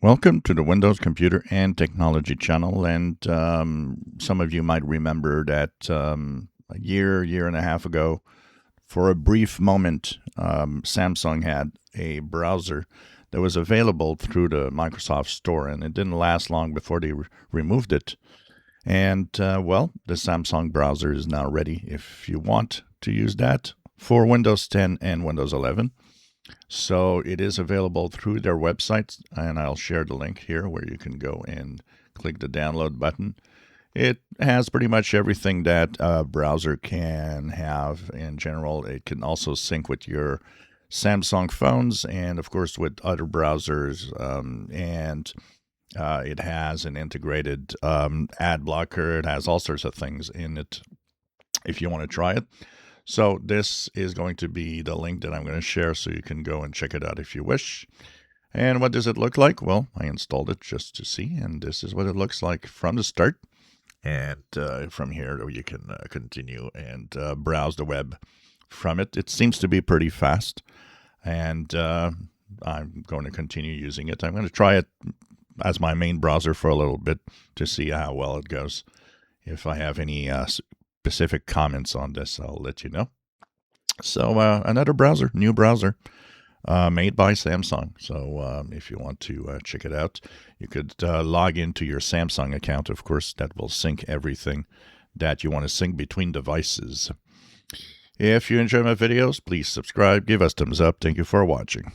Welcome to the Windows Computer and Technology channel. And some of you might remember that a year and a half ago, for a brief moment, Samsung had a browser that was available through the Microsoft Store, and it didn't last long before they removed it. And well, the Samsung browser is now ready if you want to use that for Windows 10 and Windows 11. So it is available through their website, and I'll share the link here where you can go and click the download button. It has pretty much everything that a browser can have in general. It can also sync with your Samsung phones and, of course, with other browsers. It has an integrated ad blocker. It has all sorts of things in it if you want to try it. So this is going to be the link that I'm going to share so you can go and check it out if you wish. And what does it look like? Well, I installed it just to see, and this is what it looks like from the start. And from here, you can continue and browse the web from it. It seems to be pretty fast, and I'm going to continue using it. I'm going to try it as my main browser for a little bit to see how well it goes. If I have any specific comments on this, I'll let you know. So another browser, new browser, made by Samsung. So if you want to check it out, you could log into your Samsung account. Of course, that will sync everything that you want to sync between devices. If you enjoy my videos, please subscribe, give us thumbs up. Thank you for watching.